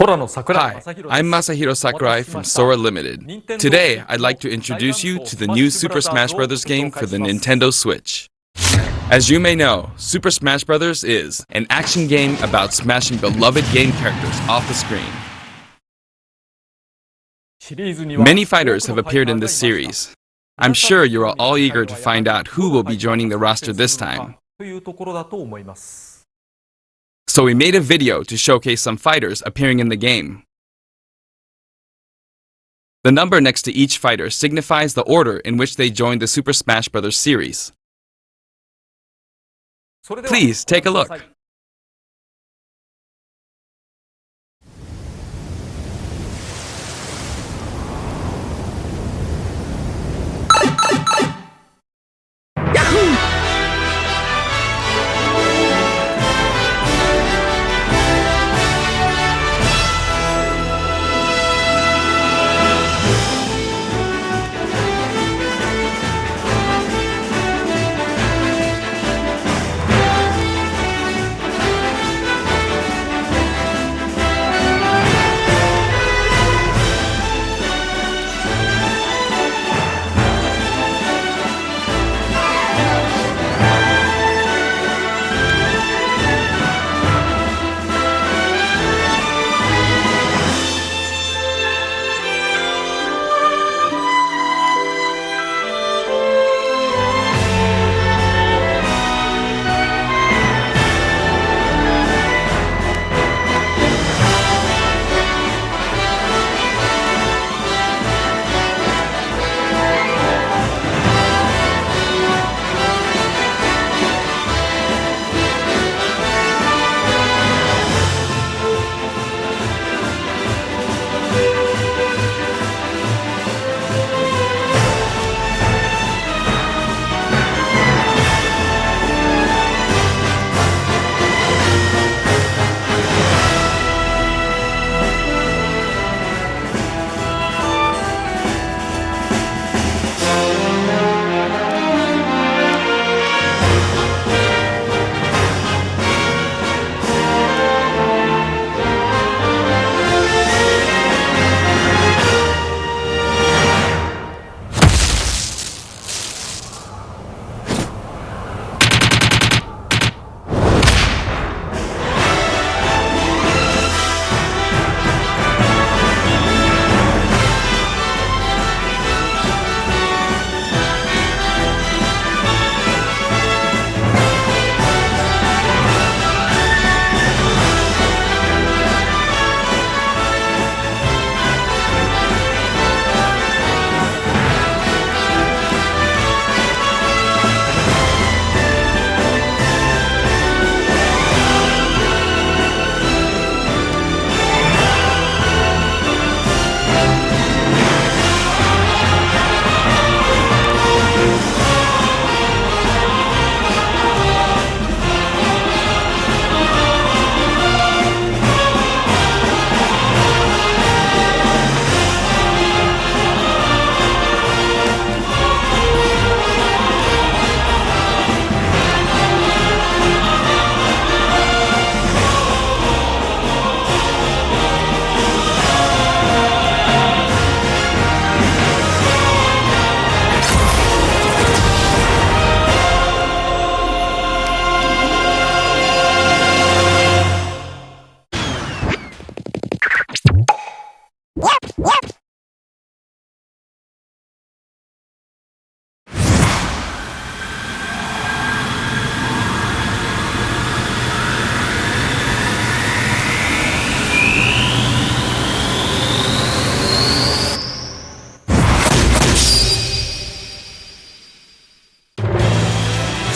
Hi, I'm Masahiro Sakurai from Sora Limited. Today, I'd like to introduce you to the new Super Smash Bros. Game for the Nintendo Switch. As you may know, Super Smash Bros. Is an action game about smashing beloved game characters off the screen. Many fighters have appeared in this series. I'm sure you are all eager to find out who will be joining the roster this time. So we made a video to showcase some fighters appearing in the game. The number next to each fighter signifies the order in which they joined the Super Smash Bros. Series. Please take a look.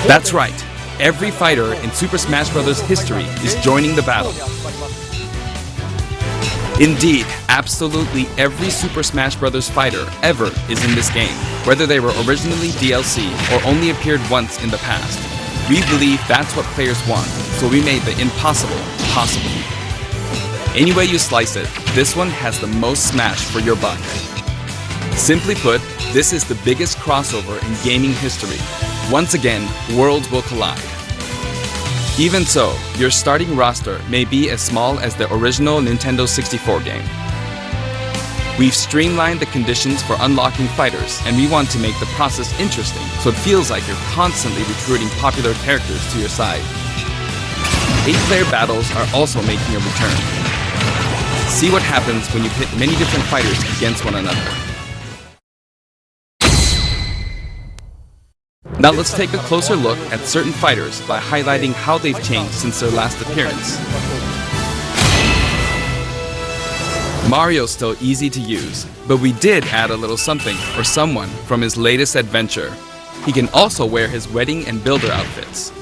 That's right. Every fighter in Super Smash Bros. History is joining the battle. Indeed, absolutely every Super Smash Bros. Fighter ever is in this game, whether they were originally DLC or only appeared once in the past. We believe that's what players want, so we made the impossible possible. Any way you slice it, this one has the most Smash for your buck. Simply put, this is the biggest crossover in gaming history. Once again, worlds will collide. Even so, your starting roster may be as small as the original Nintendo 64 game. We've streamlined the conditions for unlocking fighters, and we want to make the process interesting so it feels like you're constantly recruiting popular characters to your side. 8-player battles are also making a return. See what happens when you pit many different fighters against one another. Now let's take a closer look at certain fighters by highlighting how they've changed since their last appearance. Mario's still easy to use, but we did add a little something or someone from his latest adventure. He can also wear his wedding and builder outfits.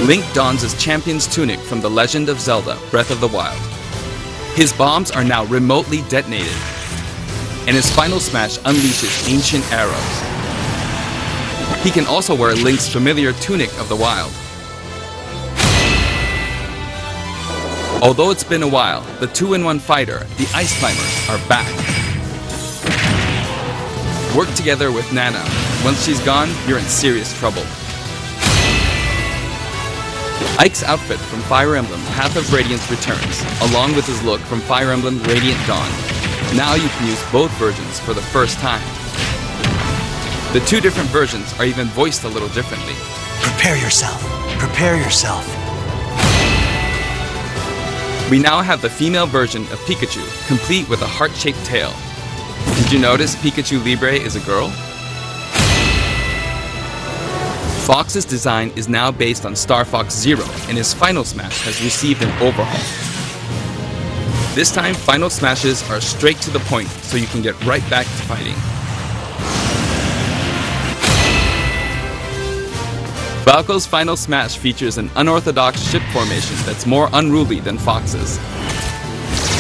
Link dons his champion's tunic from The Legend of Zelda: Breath of the Wild. His bombs are now remotely detonated, and his final smash unleashes ancient arrows. He can also wear Link's familiar Tunic of the Wild. Although it's been a while, the 2-in-1 fighter, the Ice Climbers, are back. Work together with Nana. Once she's gone, you're in serious trouble. Ike's outfit from Fire Emblem Path of Radiance returns, along with his look from Fire Emblem Radiant Dawn. Now you can use both versions for the first time. The two different versions are even voiced a little differently. Prepare yourself. Prepare yourself. We now have the female version of Pikachu, complete with a heart-shaped tail. Did you notice Pikachu Libre is a girl? Fox's design is now based on Star Fox Zero, and his Final Smash has received an overhaul. This time, Final Smashes are straight to the point, so you can get right back to fighting. Falco's Final Smash features an unorthodox ship formation that's more unruly than Fox's.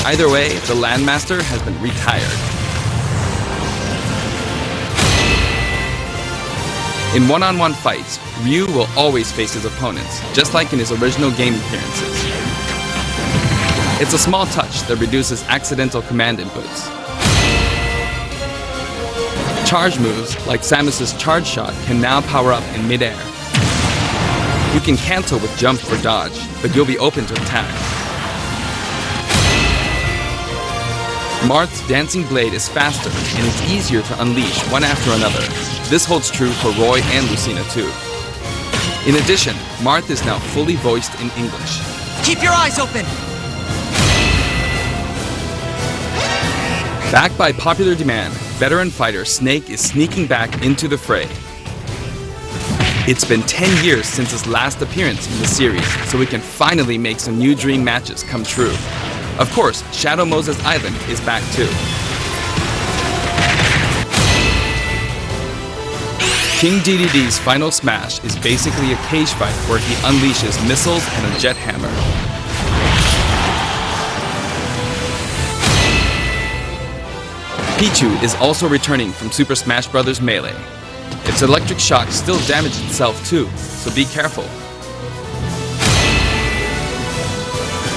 Either way, the Landmaster has been retired. In one-on-one fights, Ryu will always face his opponents, just like in his original game appearances. It's a small touch that reduces accidental command inputs. Charge moves, like Samus's Charge Shot, can now power up in midair. You can cancel with jump or dodge, but you'll be open to attack. Marth's Dancing Blade is faster, and it's easier to unleash one after another. This holds true for Roy and Lucina too. In addition, Marth is now fully voiced in English. Keep your eyes open! Backed by popular demand, veteran fighter Snake is sneaking back into the fray. It's been 10 years since his last appearance in the series, so we can finally make some new dream matches come true. Of course, Shadow Moses Island is back too. King DDD's Final Smash is basically a cage fight where he unleashes missiles and a jet hammer. Pichu is also returning from Super Smash Bros. Melee. Its electric shock still damages itself too, so be careful.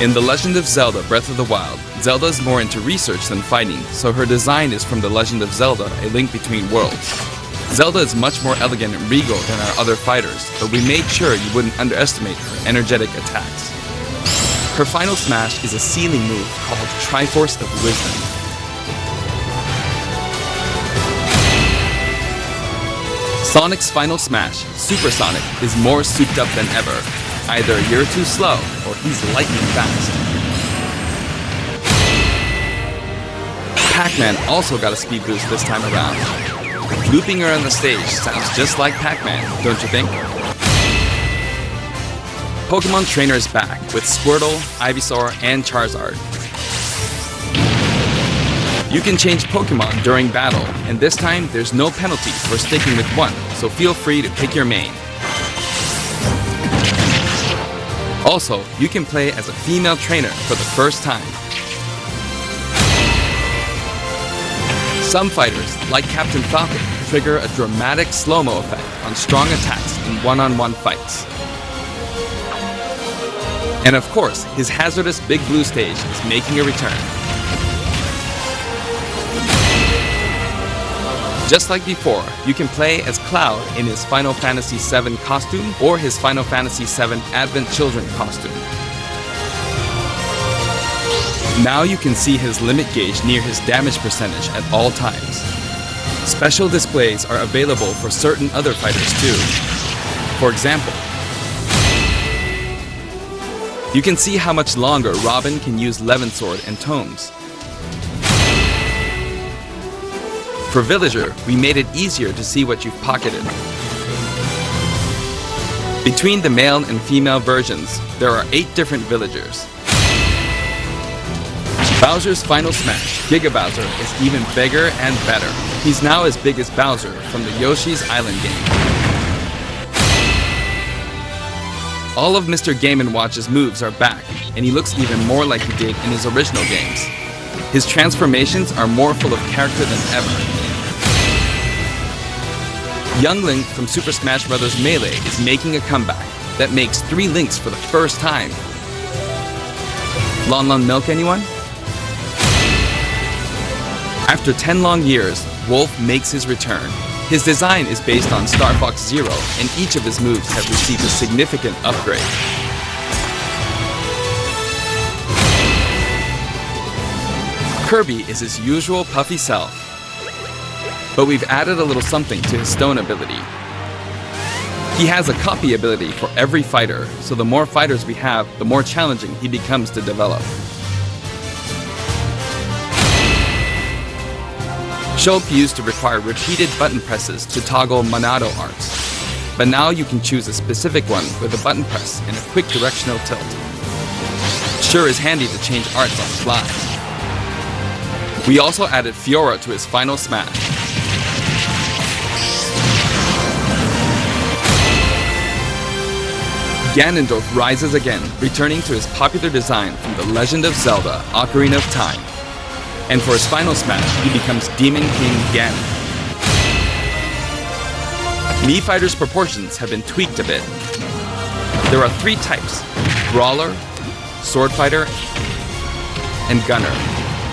In The Legend of Zelda: Breath of the Wild, Zelda is more into research than fighting, so her design is from The Legend of Zelda: A Link Between Worlds. Zelda is much more elegant and regal than our other fighters, but we made sure you wouldn't underestimate her energetic attacks. Her final smash is a ceiling move called Triforce of Wisdom. Sonic's final smash, Super Sonic, is more souped up than ever. Either you're too slow, or he's lightning fast. Pac-Man also got a speed boost this time around. Looping around the stage sounds just like Pac-Man, don't you think? Pokemon Trainer is back with Squirtle, Ivysaur, and Charizard. You can change Pokemon during battle, and this time there's no penalties for sticking with one, so feel free to pick your main. Also, you can play as a female trainer for the first time. Some fighters, like Captain Falcon, trigger a dramatic slow-mo effect on strong attacks in one-on-one fights. And of course, his hazardous Big Blue stage is making a return. Just like before, you can play as Cloud in his Final Fantasy VII costume or his Final Fantasy VII Advent Children costume. Now you can see his limit gauge near his damage percentage at all times. Special displays are available for certain other fighters too. For example, you can see how much longer Robin can use Levin Sword and Tomes. For Villager, we made it easier to see what you've pocketed. Between the male and female versions, there are 8 different villagers. Bowser's Final Smash, Giga Bowser, is even bigger and better. He's now as big as Bowser from the Yoshi's Island game. All of Mr. Game & Watch's moves are back, and he looks even more like he did in his original games. His transformations are more full of character than ever. Young Link from Super Smash Bros. Melee is making a comeback that makes 3 Links for the first time. Lon Milk, anyone? After 10 long years, Wolf makes his return. His design is based on Star Fox Zero, and each of his moves have received a significant upgrade. Kirby is his usual puffy self, but we've added a little something to his stone ability. He has a copy ability for every fighter, so the more fighters we have, the more challenging he becomes to develop. Shulk used to require repeated button presses to toggle Monado arts, but now you can choose a specific one with a button press and a quick directional tilt. Sure is handy to change arts on the fly. We also added Fiora to his Final Smash. Ganondorf rises again, returning to his popular design from The Legend of Zelda: Ocarina of Time. And for his Final Smash, he becomes Demon King Ganon. Mii Fighter's proportions have been tweaked a bit. There are 3 types: Brawler, Sword Fighter, and Gunner.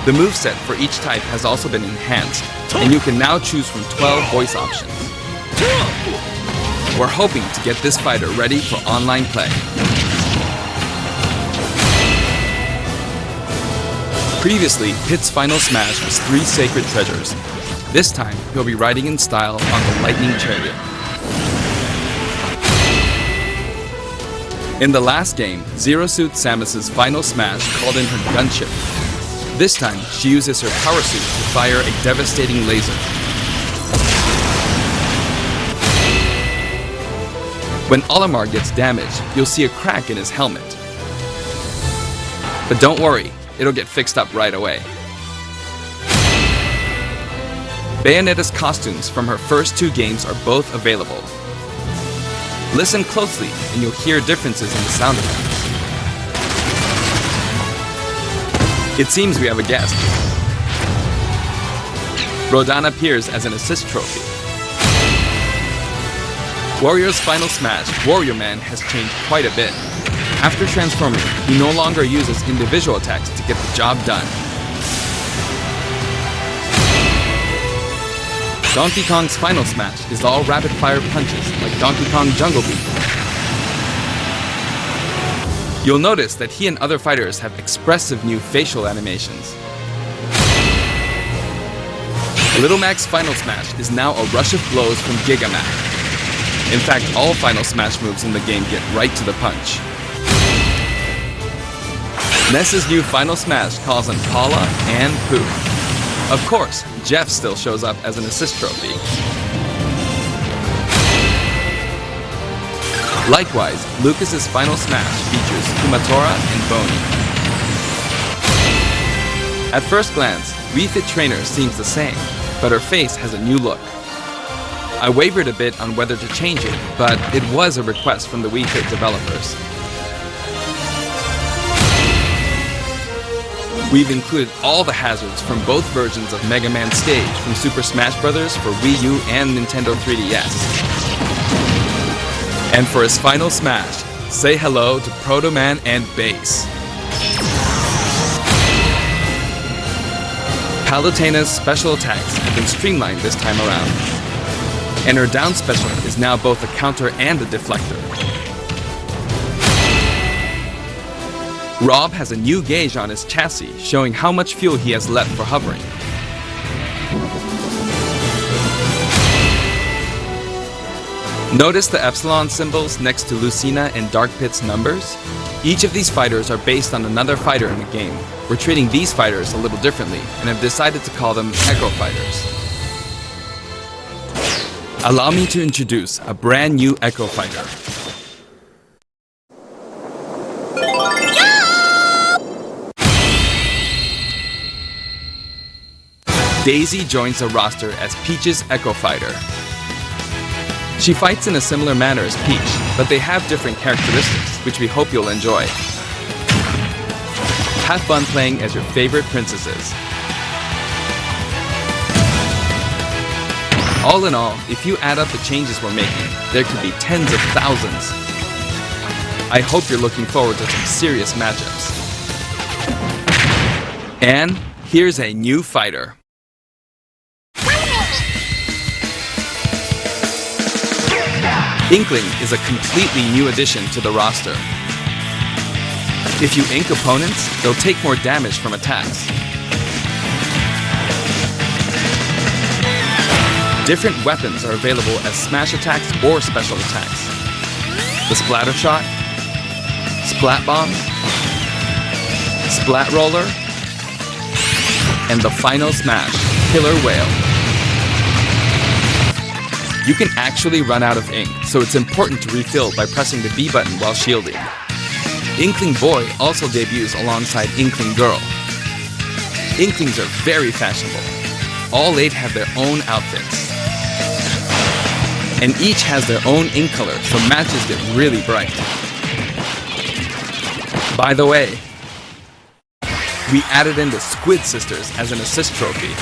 The moveset for each type has also been enhanced, and you can now choose from 12 voice options. We're hoping to get this fighter ready for online play. Previously, Pit's Final Smash was 3 sacred treasures. This time, he'll be riding in style on the Lightning Chariot. In the last game, Zero Suit Samus's Final Smash called in her gunship. This time, she uses her power suit to fire a devastating laser. When Olimar gets damaged, you'll see a crack in his helmet. But don't worry, it'll get fixed up right away. Bayonetta's costumes from her first 2 games are both available. Listen closely and you'll hear differences in the sound effects. It seems we have a guest. Rodan appears as an assist trophy. Warrior's Final Smash, Warrior Man, has changed quite a bit. After transforming, he no longer uses individual attacks to get the job done. Donkey Kong's Final Smash is all rapid-fire punches, like Donkey Kong Jungle Beat. You'll notice that he and other fighters have expressive new facial animations. Little Mac's Final Smash is now a rush of blows from Giga Mac. In fact, all Final Smash moves in the game get right to the punch. Ness's new Final Smash calls on Paula and Pooh. Of course, Jeff still shows up as an assist trophy. Likewise, Lucas's Final Smash features Kumatora and Boney. At first glance, Wii Fit Trainer seems the same, but her face has a new look. I wavered a bit on whether to change it, but it was a request from the Wii Fit developers. We've included all the hazards from both versions of Mega Man Stage from Super Smash Bros. For Wii U and Nintendo 3DS. And for his Final Smash, say hello to Proto Man and Bass. Palutena's special attacks have been streamlined this time around, and her down special is now both a counter and a deflector. Rob has a new gauge on his chassis, showing how much fuel he has left for hovering. Notice the Epsilon symbols next to Lucina and Dark Pit's numbers? Each of these fighters are based on another fighter in the game. We're treating these fighters a little differently and have decided to call them Echo Fighters. Allow me to introduce a brand new Echo Fighter. Daisy joins the roster as Peach's Echo Fighter. She fights in a similar manner as Peach, but they have different characteristics, which we hope you'll enjoy. Have fun playing as your favorite princesses. All in all, if you add up the changes we're making, there could be tens of thousands. I hope you're looking forward to some serious matchups. And here's a new fighter. Inkling is a completely new addition to the roster. If you ink opponents, they'll take more damage from attacks. Different weapons are available as smash attacks or special attacks. The Splatter Shot, Splat Bomb, Splat Roller, and the final smash, Killer Whale. You can actually run out of ink, so it's important to refill by pressing the B button while shielding. Inkling Boy also debuts alongside Inkling Girl. Inklings are very fashionable. All 8 have their own outfits. And each has their own ink color, so matches get really bright. By the way, we added in the Squid Sisters as an assist trophy.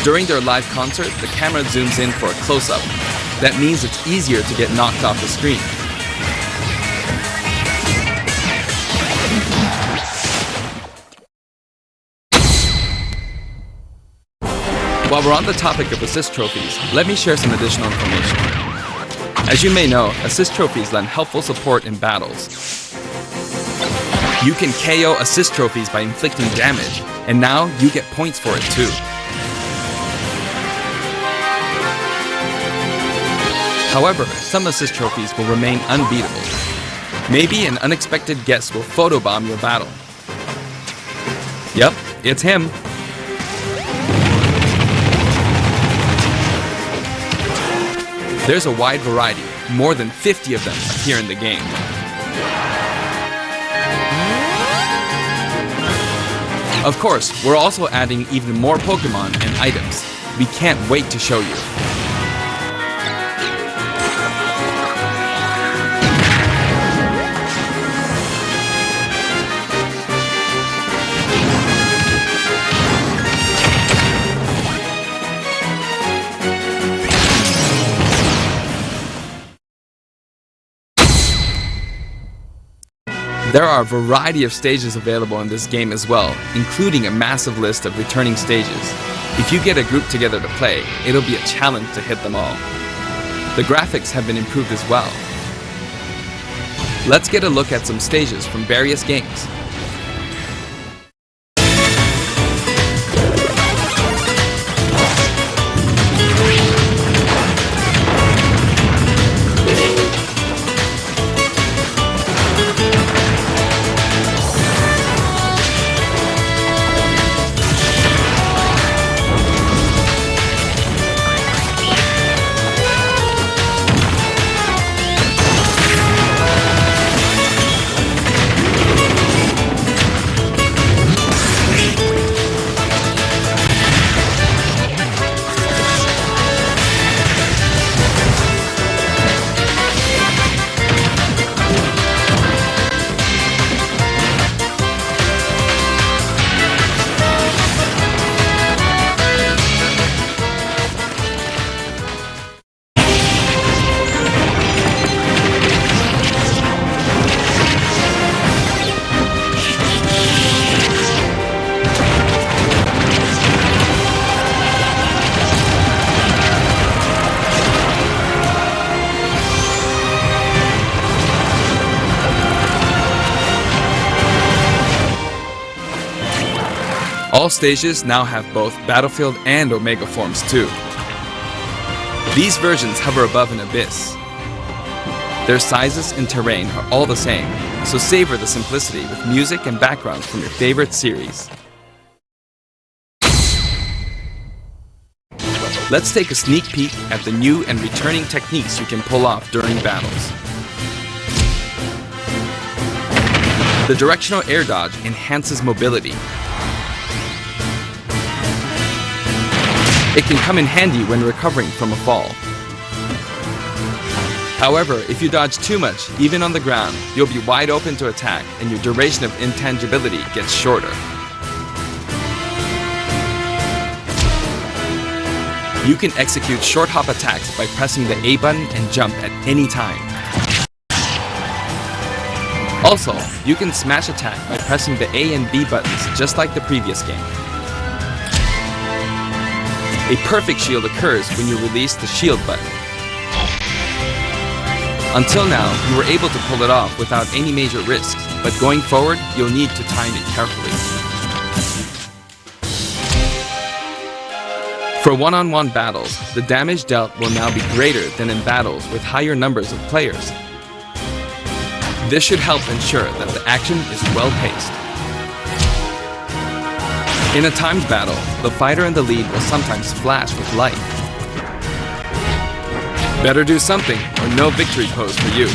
During their live concert, the camera zooms in for a close-up. That means it's easier to get knocked off the screen. While we're on the topic of assist trophies, let me share some additional information. As you may know, assist trophies lend helpful support in battles. You can KO assist trophies by inflicting damage, and now you get points for it too. However, some assist trophies will remain unbeatable. Maybe an unexpected guest will photobomb your battle. Yep, it's him. There's a wide variety. More than 50 of them appear in the game. Of course, we're also adding even more Pokemon and items. We can't wait to show you. There are a variety of stages available in this game as well, including a massive list of returning stages. If you get a group together to play, it'll be a challenge to hit them all. The graphics have been improved as well. Let's get a look at some stages from various games. All stages now have both Battlefield and Omega forms too. These versions hover above an abyss. Their sizes and terrain are all the same, so savor the simplicity with music and backgrounds from your favorite series. Let's take a sneak peek at the new and returning techniques you can pull off during battles. The directional air dodge enhances mobility. It can come in handy when recovering from a fall. However, if you dodge too much, even on the ground, you'll be wide open to attack and your duration of intangibility gets shorter. You can execute short hop attacks by pressing the A button and jump at any time. Also, you can smash attack by pressing the A and B buttons just like the previous game. A perfect shield occurs when you release the shield button. Until now, you were able to pull it off without any major risks, but going forward, you'll need to time it carefully. For one-on-one battles, the damage dealt will now be greater than in battles with higher numbers of players. This should help ensure that the action is well-paced. In a timed battle, the fighter in the lead will sometimes flash with light. Better do something, or no victory pose for you.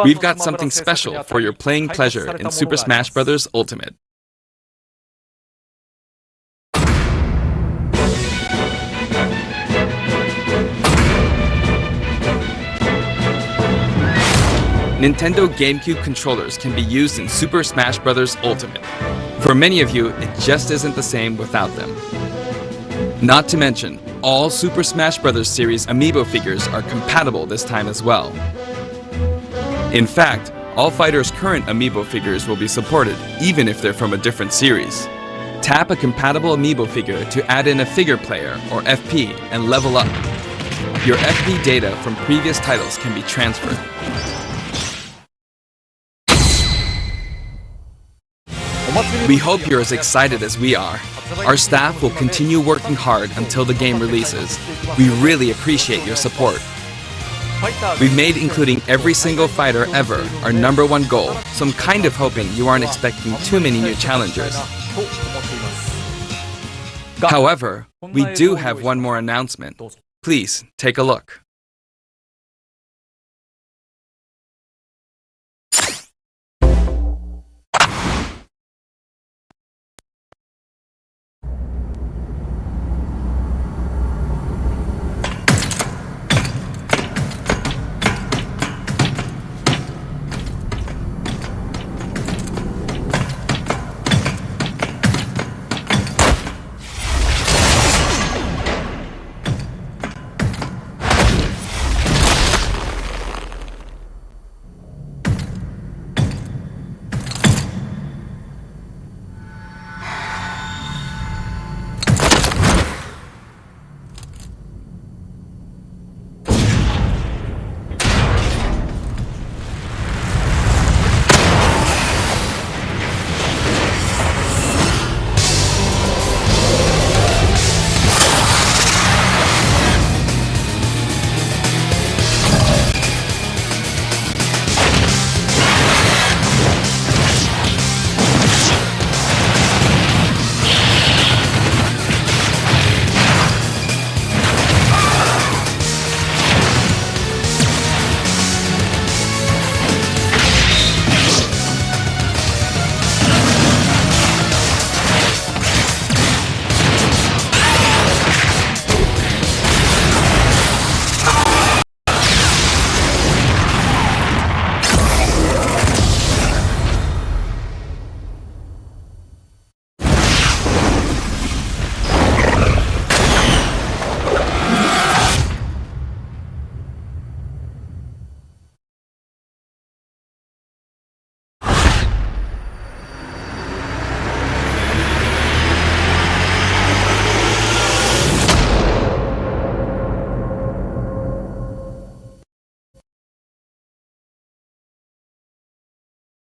We've got something special for your playing pleasure in Super Smash Bros. Ultimate. Nintendo GameCube controllers can be used in Super Smash Bros. Ultimate. For many of you, it just isn't the same without them. Not to mention, all Super Smash Bros. Series amiibo figures are compatible this time as well. In fact, all fighters' current amiibo figures will be supported, even if they're from a different series. Tap a compatible amiibo figure to add in a figure player, or FP, and level up. Your FP data from previous titles can be transferred. We hope you're as excited as we are. Our staff will continue working hard until the game releases. We really appreciate your support. We've made including every single fighter ever our #1 goal, so I'm kind of hoping you aren't expecting too many new challengers. However, we do have one more announcement. Please take a look.